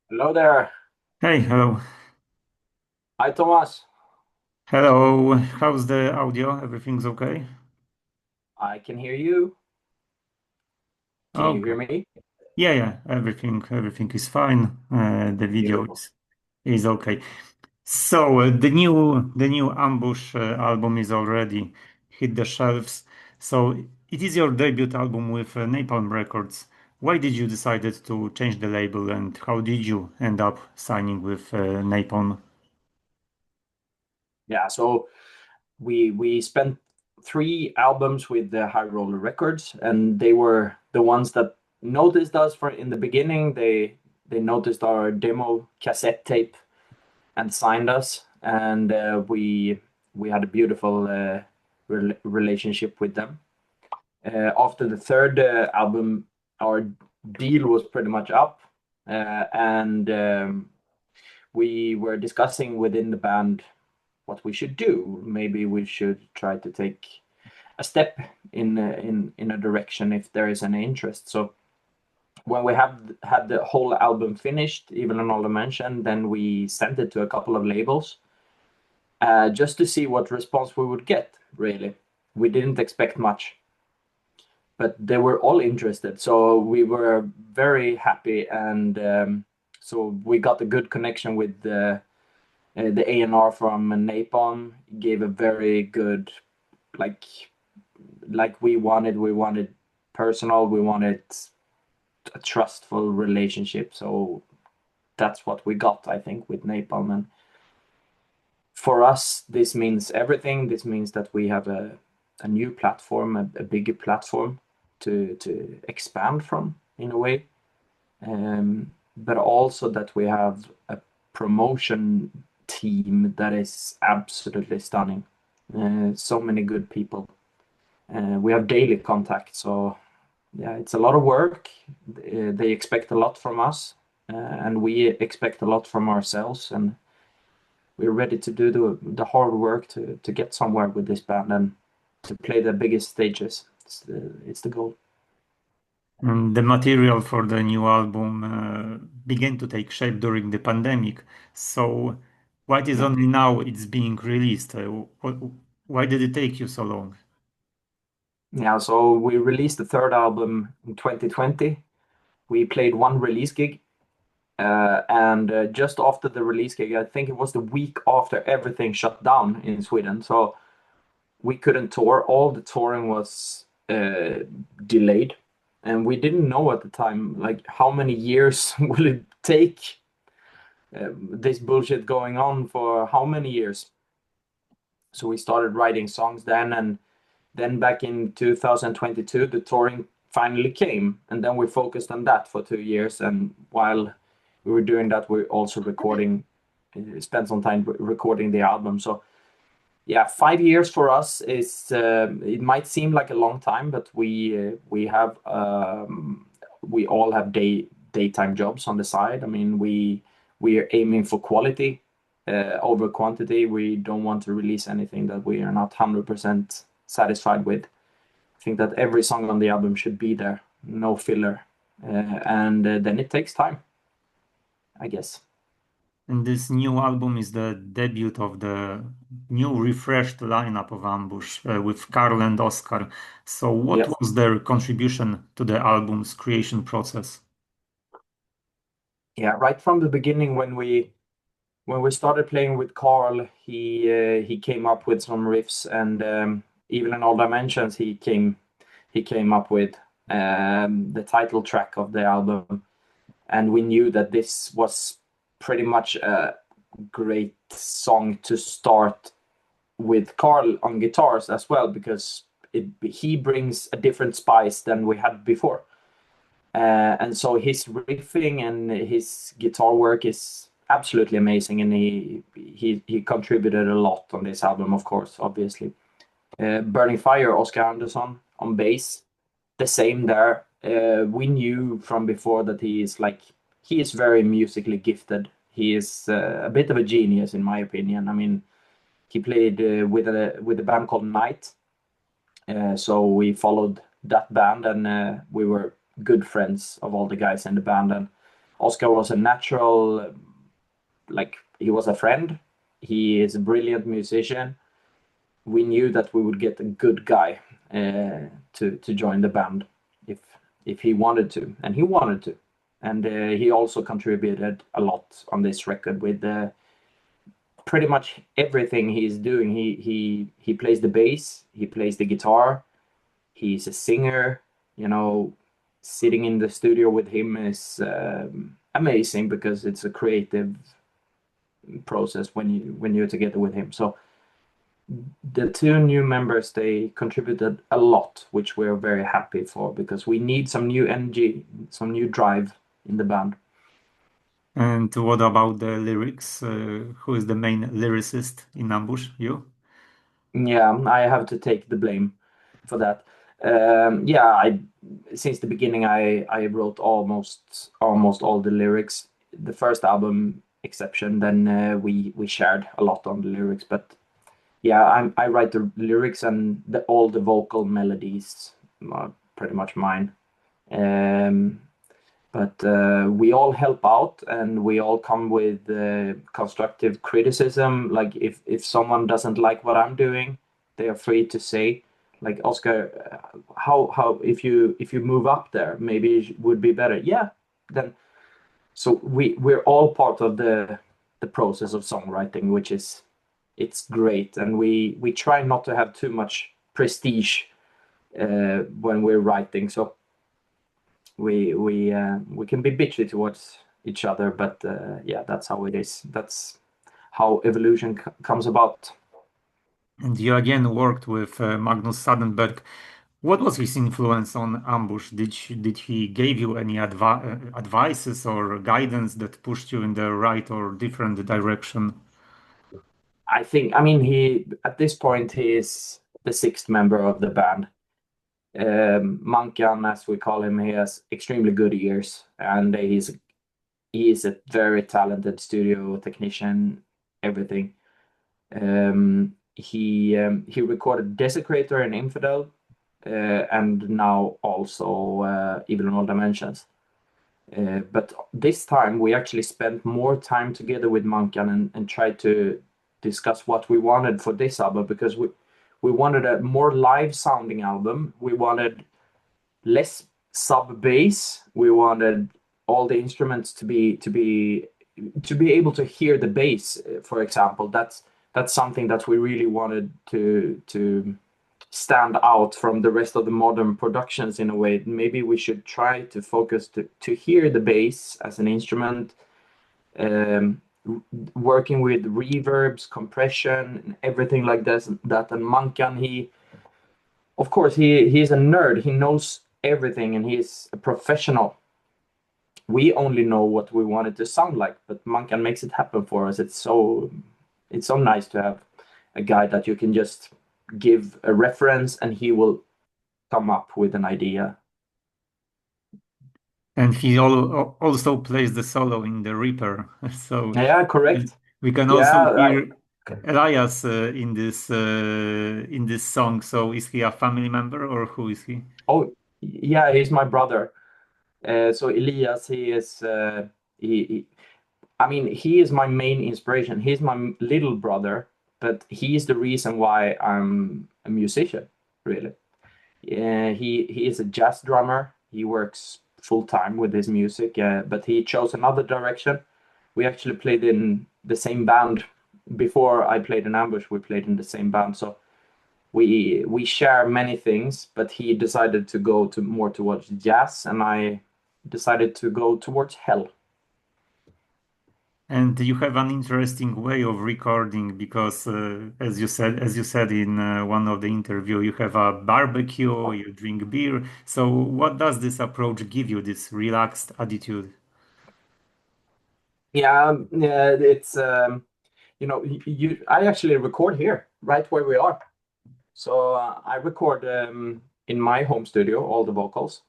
Hello there. Hey, hello. Hi, Thomas. Hello. How's the audio? Everything's okay? I can hear you. Can you Okay. hear me? Yeah. Everything is fine. The video Beautiful. is okay. So the new Ambush album is already hit the shelves. So it is your debut album with Napalm Records. Why did you decided to change the label, and how did you end up signing with Napalm? Yeah, so we spent three albums with the High Roller Records, and they were the ones that noticed us for in the beginning. They noticed our demo cassette tape and signed us, and we had a beautiful relationship with them. After the third album, our deal was pretty much up, and we were discussing within the band what we should do. Maybe we should try to take a step in a direction if there is any interest. So when we have had the whole album finished, even an older mention, then we sent it to a couple of labels just to see what response we would get. Really, we didn't expect much, but they were all interested. So we were very happy, and so we got a good connection with the A&R from Napalm. Gave a very good, like we wanted personal, we wanted a trustful relationship. So that's what we got, I think, with Napalm. And for us, this means everything. This means that we have a new platform, a bigger platform to expand from in a way. But also that we have a promotion team that is absolutely stunning. So many good people. We have daily contact, so yeah, it's a lot of work. They expect a lot from us, and we expect a lot from ourselves, and we're ready to do the hard work to get somewhere with this band and to play the biggest stages. It's the goal. And the material for the new album began to take shape during the pandemic. So, why it is Yeah. only now it's being released? Why did it take you so long? Yeah, so we released the third album in 2020. We played one release gig, and just after the release gig, I think it was the week after everything shut down in Sweden. So we couldn't tour. All the touring was delayed, and we didn't know at the time like how many years will it take this bullshit going on for how many years. So we started writing songs then, and then back in 2022, the touring finally came, and then we focused on that for 2 years. And while we were doing that, we also spent some time recording the album. So yeah, 5 years for us is it might seem like a long time, but we all have daytime jobs on the side. I mean, we are aiming for quality over quantity. We don't want to release anything that we are not 100% satisfied with. I think that every song on the album should be there, no filler, and then it takes time, I guess. And this new album is the debut of the new refreshed lineup of Ambush with Karl and Oskar. So, what Yeah. was their contribution to the album's creation process? Yeah, right from the beginning when we started playing with Carl, he came up with some riffs, and even in all dimensions he came up with the title track of the album, and we knew that this was pretty much a great song to start with Carl on guitars as well, because he brings a different spice than we had before. And so his riffing and his guitar work is absolutely amazing, and he contributed a lot on this album, of course, obviously. Burning Fire, Oskar on bass, the same there. We knew from before that he is very musically gifted. He is a bit of a genius, in my opinion. I mean, he played with a band called Night, so we followed that band, and we were good friends of all the guys in the band. And Oskar was a natural, like he was a friend. He is a brilliant musician. We knew that we would get a good guy to join the band if if he wanted to, and he wanted to, and he also contributed a lot on this record with pretty much everything he's doing. He plays the bass, he plays the guitar, he's a singer. You know, sitting in the studio with him is amazing because it's a creative process when you're together with him. So the two new members, they contributed a lot, which we're very happy for because we need some new energy, some new drive in the band. And what about the lyrics? Who is the main lyricist in Ambush? You? Yeah, I have to take the blame for that. Yeah, I since the beginning I wrote almost all the lyrics. The first album exception, then we shared a lot on the lyrics. But yeah, I write the lyrics and all the vocal melodies are pretty much mine. Um, but we all help out and we all come with constructive criticism. Like if someone doesn't like what I'm doing, they are free to say, like, Oscar, how if you move up there, maybe it would be better. Yeah, then so we're all part of the process of songwriting, which is it's great, and we try not to have too much prestige when we're writing. So we can be bitchy towards each other, but yeah, that's how it is. That's how evolution comes about. And you again worked with Magnus Sadenberg. What was his influence on Ambush? Did he give you any advices or guidance that pushed you in the right or different direction? I mean, he at this point he is the sixth member of the band. Mankan, as we call him, he has extremely good ears, and he is a very talented studio technician. Everything. He recorded Desecrator and Infidel, and now also Evil in All Dimensions. But this time we actually spent more time together with Mankan and tried to discuss what we wanted for this album because we wanted a more live sounding album. We wanted less sub bass. We wanted all the instruments to be able to hear the bass. For example, that's something that we really wanted to stand out from the rest of the modern productions in a way. Maybe we should try to focus to hear the bass as an instrument, um, working with reverbs, compression, and everything like this. That and Mankan, of course, he's a nerd. He knows everything, and he's a professional. We only know what we want it to sound like, but Mankan makes it happen for us. It's so nice to have a guy that you can just give a reference and he will come up with an idea. And he also plays the solo in the Reaper. So Yeah, uh, correct. we can also Yeah, hear Elias in this song. So is he a family member or who is he? oh yeah, he's my brother. So Elias, he I mean, he is my main inspiration. He's my little brother, but he's the reason why I'm a musician, really. He is a jazz drummer. He works full time with his music, but he chose another direction. We actually played in the same band before I played in Ambush. We played in the same band, so we share many things. But he decided to go to more towards jazz, and I decided to go towards hell. And you have an interesting way of recording because, as you said in one of the interview, you have a barbecue, you drink beer. So, what does this approach give you? This relaxed attitude? Yeah, yeah, it's I actually record here, right where we are. So I record in my home studio all the vocals.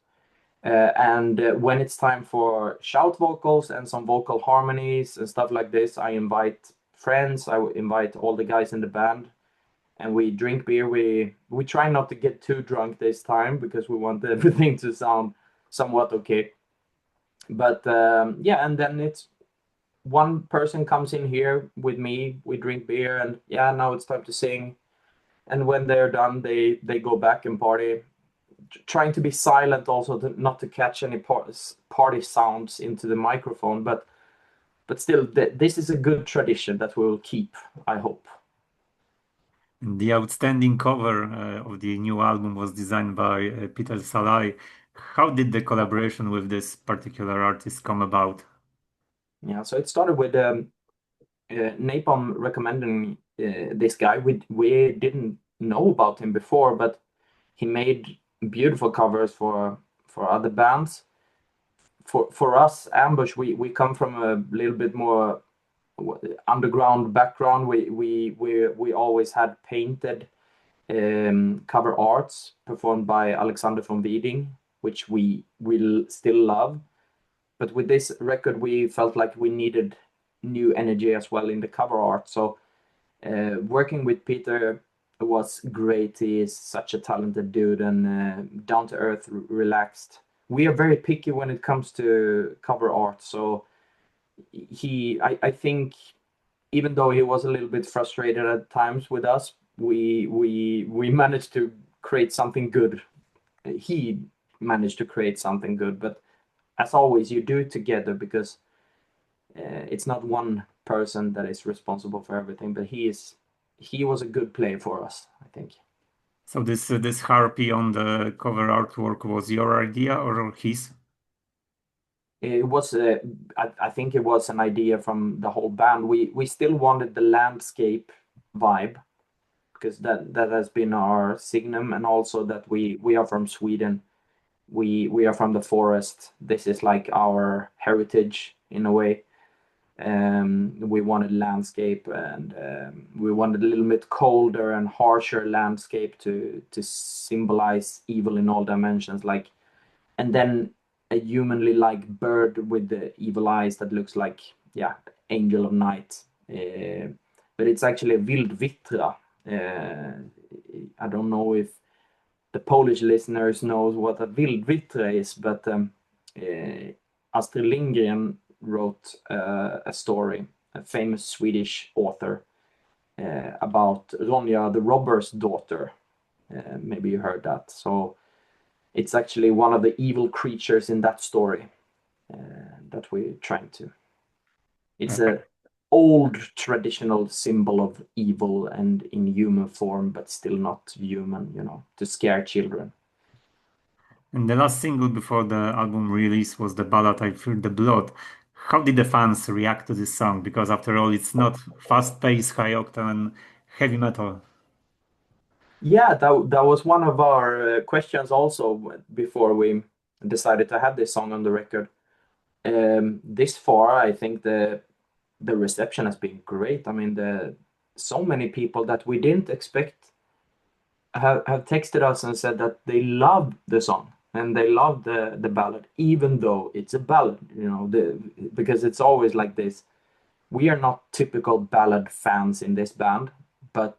And when it's time for shout vocals and some vocal harmonies and stuff like this, I invite friends. I invite all the guys in the band, and we drink beer. We try not to get too drunk this time because we want everything to sound somewhat okay. But yeah, and then it's one person comes in here with me, we drink beer, and yeah, now it's time to sing. And when they're done, they go back and party, trying to be silent also, not to catch any party sounds into the microphone. But still, this is a good tradition that we will keep, I hope. The outstanding cover of the new album was designed by Peter Salai. How did the collaboration with this particular artist come about? Yeah, so it started with Napalm recommending this guy. We didn't know about him before, but he made beautiful covers for other bands. For us, Ambush, we come from a little bit more underground background. We always had painted cover arts performed by Alexander von Wieding, which we will still love. But with this record, we felt like we needed new energy as well in the cover art. So working with Peter was great. He is such a talented dude and down to earth, relaxed. We are very picky when it comes to cover art. So I think even though he was a little bit frustrated at times with us, we managed to create something good. He managed to create something good, but as always, you do it together because it's not one person that is responsible for everything. But he was a good player for us, I think. So this harpy on the cover artwork was your idea or his? It was I think it was an idea from the whole band. We still wanted the landscape vibe because that has been our signum, and also that we are from Sweden. We are from the forest. This is like our heritage in a way. We wanted landscape, and we wanted a little bit colder and harsher landscape to symbolize evil in all dimensions. Like, and then a humanly like bird with the evil eyes that looks like, yeah, angel of night. But it's actually a vildvittra. I don't know if the Polish listeners knows what a vildvittra is, but Astrid Lindgren wrote a story, a famous Swedish author, about Ronja the robber's daughter. Maybe you heard that. So it's actually one of the evil creatures in that story that we're trying to. It's a old traditional symbol of evil and in human form, but still not human, to scare children. And the last single before the album release was the ballad I Fear the Blood. How did the fans react to this song? Because after all, it's not fast-paced, high-octane heavy metal. Yeah, that was one of our questions also before we decided to have this song on the record. This far, I think the reception has been great. I mean, the so many people that we didn't expect have texted us and said that they love the song and they love the ballad, even though it's a ballad. Because it's always like this. We are not typical ballad fans in this band, but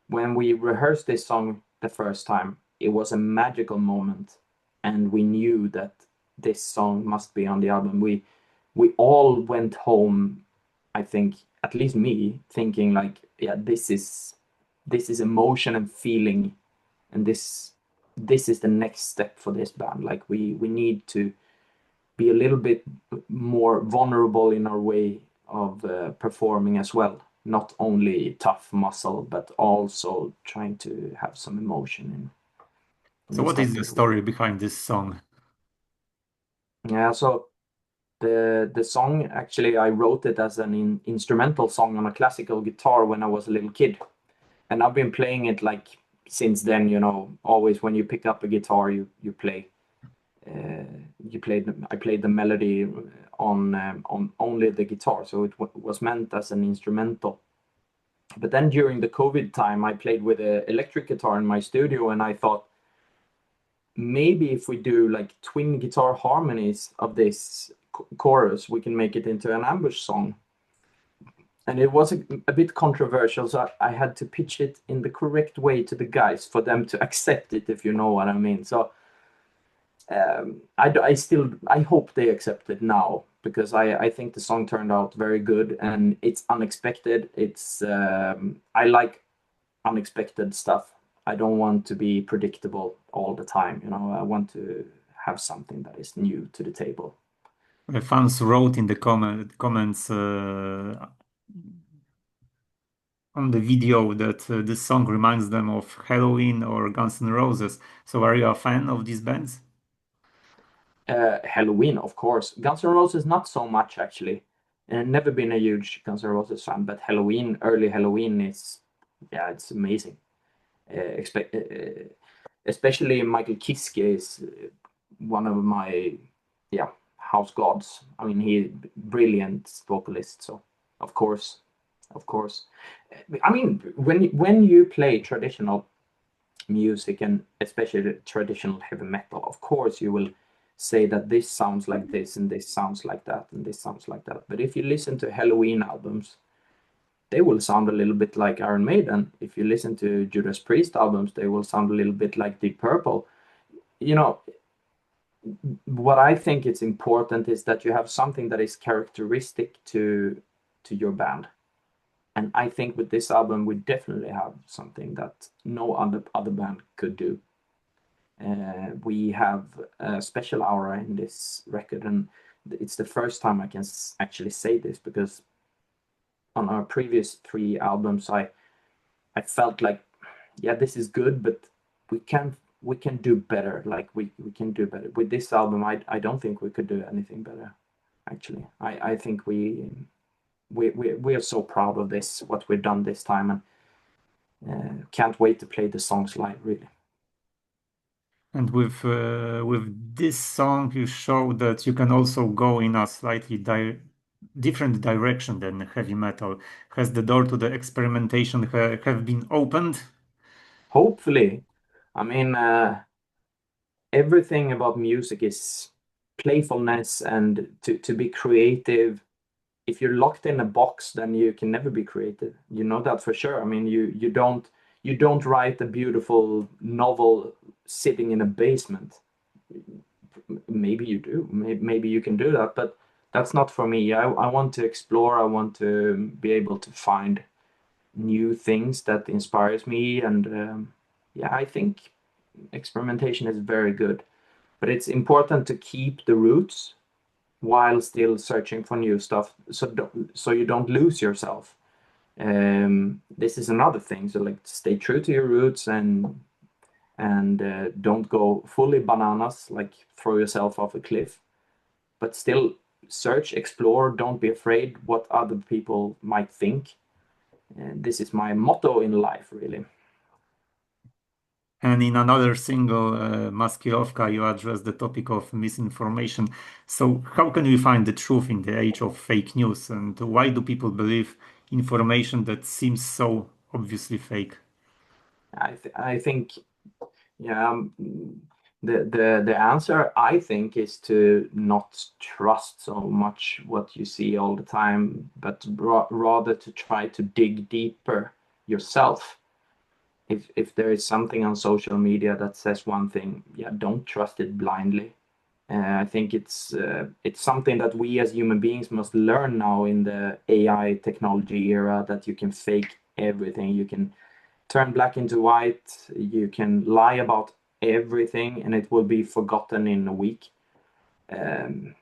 when we rehearsed this song the first time, it was a magical moment, and we knew that this song must be on the album. We all went home, I think, at least me, thinking like, yeah, this is emotion and feeling, and this is the next step for this band. Like we need to be a little bit more vulnerable in our way of performing as well. Not only tough muscle, but also trying to have some emotion in So the what is stuff the we do. story behind this song? Yeah, so the song, actually, I wrote it as an instrumental song on a classical guitar when I was a little kid, and I've been playing it like since then. Always when you pick up a guitar, you play. I played the melody on only the guitar, so it was meant as an instrumental. But then during the COVID time, I played with an electric guitar in my studio, and I thought maybe if we do like twin guitar harmonies of this chorus, we can make it into an ambush song. And it was a bit controversial, so I had to pitch it in the correct way to the guys for them to accept it, if you know what I mean. So I hope they accept it now because I think the song turned out very good and it's unexpected. I like unexpected stuff. I don't want to be predictable all the time. I want to have something that is new to the table. Fans wrote in the comments on the video that this song reminds them of Halloween or Guns N' Roses. So are you a fan of these bands? Halloween, of course. Guns N' Roses, not so much actually. Never been a huge Guns N' Roses fan, but Halloween, early Halloween is, yeah, it's amazing. Especially Michael Kiske is one of my, yeah, house gods. I mean, he brilliant vocalist. So of course, of course. I mean, when you play traditional music and especially traditional heavy metal, of course you will say that this sounds like this and this sounds like that and this sounds like that. But if you listen to Halloween albums, they will sound a little bit like Iron Maiden. If you listen to Judas Priest albums, they will sound a little bit like Deep Purple. You know, what I think is important is that you have something that is characteristic to your band. And I think with this album, we definitely have something that no other band could do. We have a special aura in this record, and it's the first time I can actually say this because on our previous three albums, I felt like, yeah, this is good, but we can do better. Like we can do better with this album. I don't think we could do anything better. Actually, I think we are so proud of this what we've done this time, and can't wait to play the songs live. Really. And with this song, you show that you can also go in a slightly different direction than heavy metal. Has the door to the experimentation have been opened? Hopefully, I mean, everything about music is playfulness and to be creative. If you're locked in a box, then you can never be creative. You know that for sure. I mean, you don't write a beautiful novel sitting in a basement. Maybe you do. Maybe you can do that, but that's not for me. I want to explore. I want to be able to find new things that inspires me, and yeah, I think experimentation is very good. But it's important to keep the roots while still searching for new stuff, so you don't lose yourself. This is another thing. So like, stay true to your roots and don't go fully bananas, like throw yourself off a cliff, but still search, explore. Don't be afraid what other people might think. And this is my motto in life, really. And in another single, Maskirovka, you address the topic of misinformation. So, how can we find the truth in the age of fake news? And why do people believe information that seems so obviously fake? I think, yeah, the answer I think is to not trust so much what you see all the time, but rather to try to dig deeper yourself. If there is something on social media that says one thing, yeah, don't trust it blindly. I think it's something that we as human beings must learn now in the AI technology era, that you can fake everything. You can turn black into white. You can lie about everything, and it will be forgotten in a week. Um,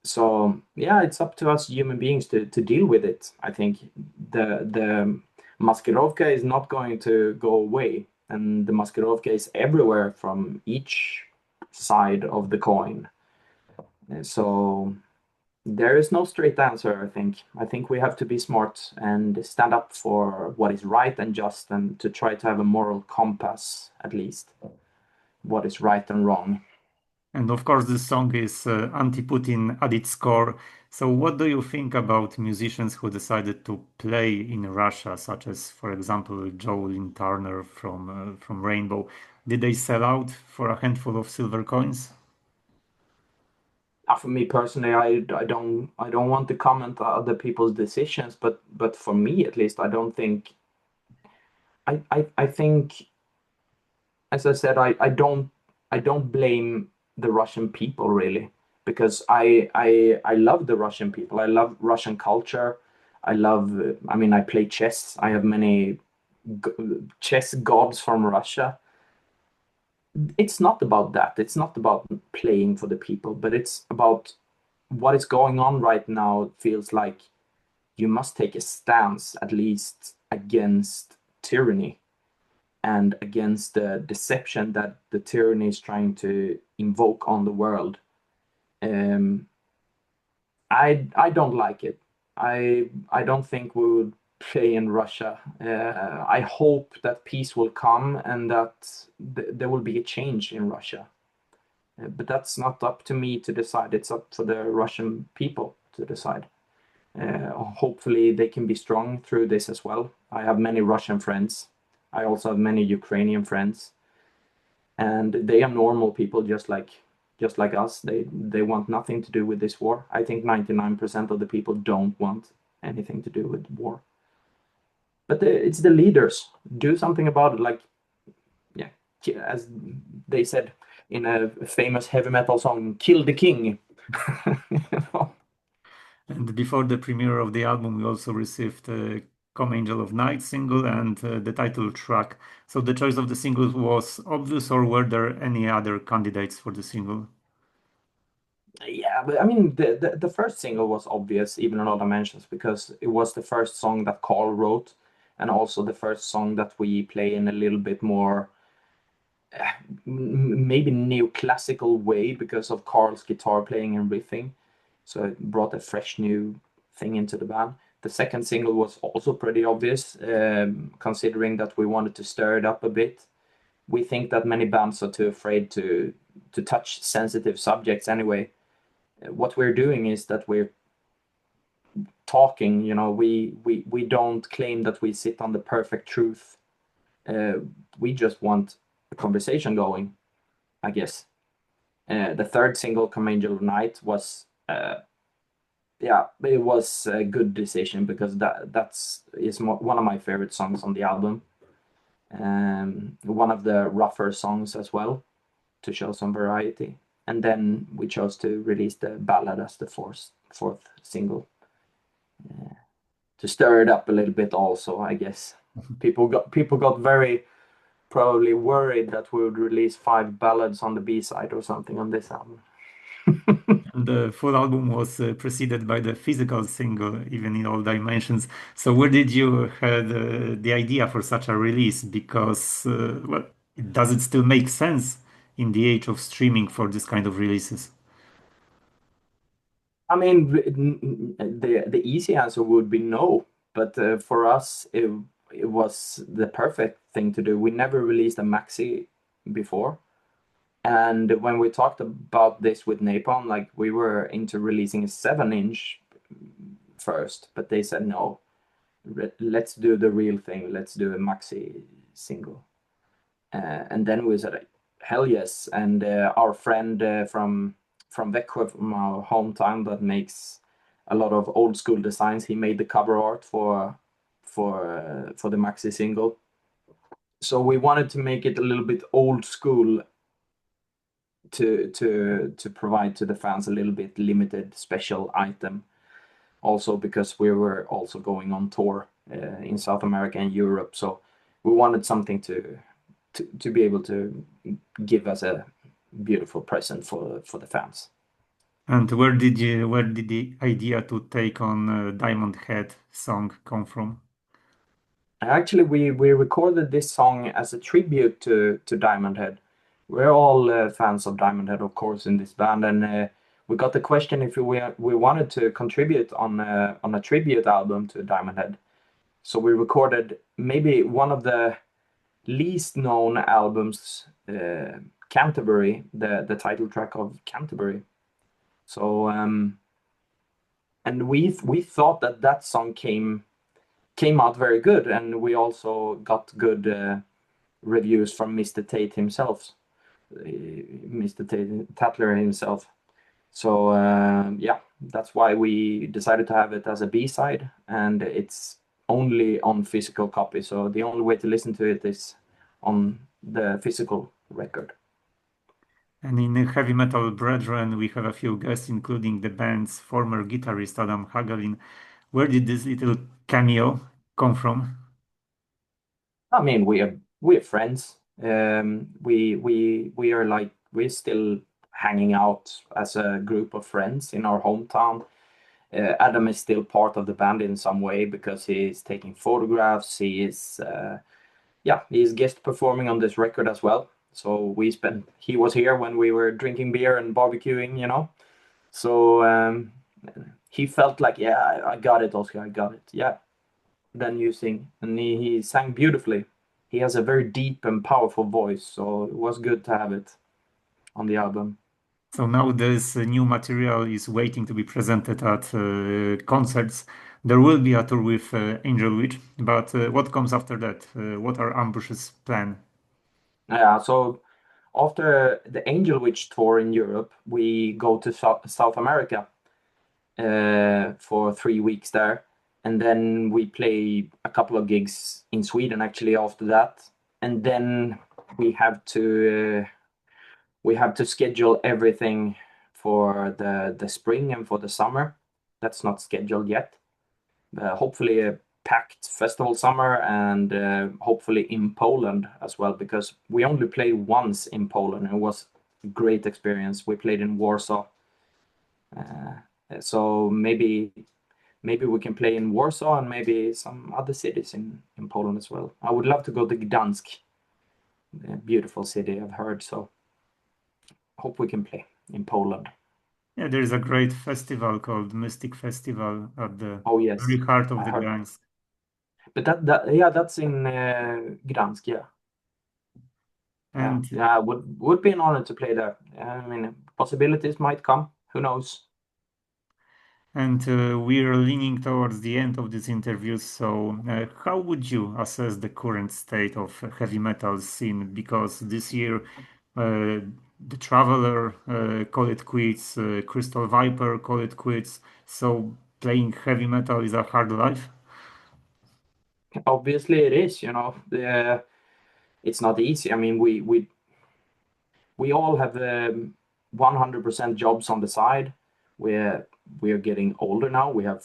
so yeah, it's up to us human beings to deal with it. I think the Maskirovka is not going to go away, and the Maskirovka is everywhere from each side of the coin. So there is no straight answer, I think. I think we have to be smart and stand up for what is right and just, and to try to have a moral compass, at least, what is right and wrong. And of course, this song is anti-Putin at its core. So, what do you think about musicians who decided to play in Russia, such as, for example, Joe Turner from Rainbow? Did they sell out for a handful of silver coins? For me personally, I don't want to comment on other people's decisions, but for me at least, I don't think I think, as I said, I don't blame the Russian people really, because I love the Russian people. I love Russian culture. I love. I mean, I play chess. I have many chess gods from Russia. It's not about that. It's not about playing for the people, but it's about what is going on right now. It feels like you must take a stance at least against tyranny and against the deception that the tyranny is trying to invoke on the world. Um, I don't like it. I don't think we would play in Russia. I hope that peace will come and that there will be a change in Russia. But that's not up to me to decide. It's up for the Russian people to decide. Hopefully, they can be strong through this as well. I have many Russian friends. I also have many Ukrainian friends, and they are normal people, just like us. They want nothing to do with this war. I think 99% of the people don't want anything to do with war. But it's the leaders do something about it. Like, yeah, as they said in a famous heavy metal song, "Kill the king." And before the premiere of the album, we also received Come Angel of Night single and the title track. So the choice of the single was obvious, or were there any other candidates for the single? Yeah, but I mean, the first single was obvious, even in other mentions, because it was the first song that Carl wrote, and also the first song that we play in a little bit more maybe neoclassical way because of Carl's guitar playing and riffing. So it brought a fresh new thing into the band. The second single was also pretty obvious, considering that we wanted to stir it up a bit. We think that many bands are too afraid to touch sensitive subjects anyway. What we're doing is that we're talking. We don't claim that we sit on the perfect truth. uh, we just want a conversation going, I guess. The third single, "Come Angel of Night," was yeah, it was a good decision because that's is one of my favorite songs on the album. One of the rougher songs as well, to show some variety. And then we chose to release the ballad as the fourth single, to stir it up a little bit also, I guess. People got very probably worried that we would release five ballads on the B-side or something on this album. And the full album was preceded by the physical single, even in all dimensions. So where did you had the idea for such a release? Because, well, does it still make sense in the age of streaming for this kind of releases? I mean, the easy answer would be no, but for us, it was the perfect thing to do. We never released a maxi before, and when we talked about this with Napalm, like we were into releasing a 7-inch first, but they said no. Let's do the real thing. Let's do a maxi single. And then we said, hell yes. And our friend from Växjö, from our hometown, that makes a lot of old school designs, he made the cover art for the maxi single. So we wanted to make it a little bit old school, to provide to the fans a little bit limited special item. Also because we were also going on tour in South America and Europe, so we wanted something to be able to give us a beautiful present for the fans. And where did the idea to take on Diamond Head song come from? Actually, we recorded this song as a tribute to Diamond Head. We're all fans of Diamond Head, of course, in this band, and we got the question if we wanted to contribute on a tribute album to Diamond Head. So we recorded maybe one of the least known albums, Canterbury, the title track of Canterbury. So and we thought that song came out very good, and we also got good reviews from Mr. Tate himself, Mr. Tatler himself. So yeah, that's why we decided to have it as a B-side, and it's only on physical copy. So the only way to listen to it is on the physical record. And in Heavy Metal Brethren, we have a few guests, including the band's former guitarist Adam Hagelin. Where did this little cameo come from? I mean, we are friends. We are like we're still hanging out as a group of friends in our hometown. Adam is still part of the band in some way because he's taking photographs. He's guest performing on this record as well. So he was here when we were drinking beer and barbecuing, you know. So he felt like, yeah, I got it, Oscar, I got it. Yeah, then you sing, and he sang beautifully. He has a very deep and powerful voice, so it was good to have it on the album. So now this new material is waiting to be presented at concerts. There will be a tour with Angel Witch, but what comes after that? What are Ambush's plan? Yeah, so after the Angel Witch tour in Europe, we go to South America for 3 weeks there, and then we play a couple of gigs in Sweden actually after that, and then we have to we have to schedule everything for the spring and for the summer. That's not scheduled yet. Hopefully a packed festival summer, and hopefully in Poland as well, because we only played once in Poland and it was a great experience. We played in Warsaw. So maybe we can play in Warsaw and maybe some other cities in Poland as well. I would love to go to Gdansk, a beautiful city I've heard. So hope we can play in Poland. Yeah, there is a great festival called Mystic Festival at the Oh very yes, heart of I the heard. Gdańsk. But that yeah, that's in Gdansk. Yeah, yeah, And yeah. Would be an honor to play there. I mean, possibilities might come. Who knows? we're leaning towards the end of this interview. So, how would you assess the current state of heavy metal scene? Because this year, the Traveler call it quits, Crystal Viper call it quits. So, playing heavy metal is a hard life. Obviously, it is. You know, it's not easy. I mean, we all have 100% jobs on the side. We're getting older now. We have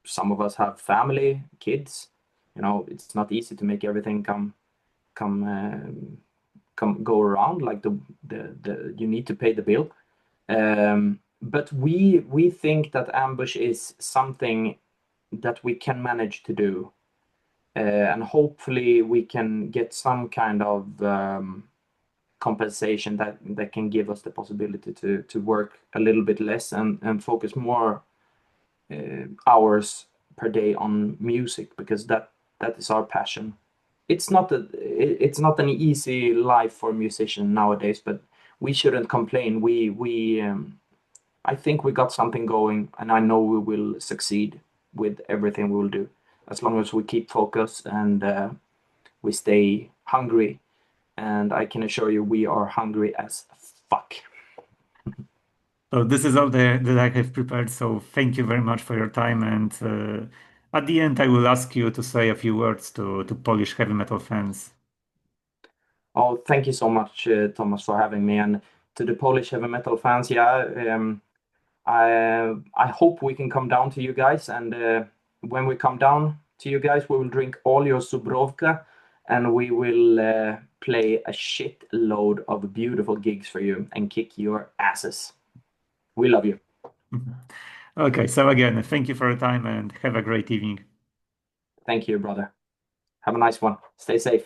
some of us have family, kids. You know, it's not easy to make everything come go around like the you need to pay the bill. But we think that Ambush is something that we can manage to do, and hopefully we can get some kind of compensation that can give us the possibility to work a little bit less and focus more hours per day on music, because that is our passion. It's not an easy life for a musician nowadays, but we shouldn't complain. We I think we got something going, and I know we will succeed with everything we will do, as long as we keep focused and we stay hungry. And I can assure you, we are hungry as fuck. So, this is all that I have prepared. So, thank you very much for your time. And at the end, I will ask you to say a few words to Polish heavy metal fans. Oh, thank you so much, Thomas, for having me. And to the Polish heavy metal fans, yeah, I hope we can come down to you guys. And when we come down to you guys, we will drink all your Subrovka, and we will play a shit load of beautiful gigs for you and kick your asses. We love you. Okay, so again, thank you for your time and have a great evening. Thank you, brother. Have a nice one. Stay safe.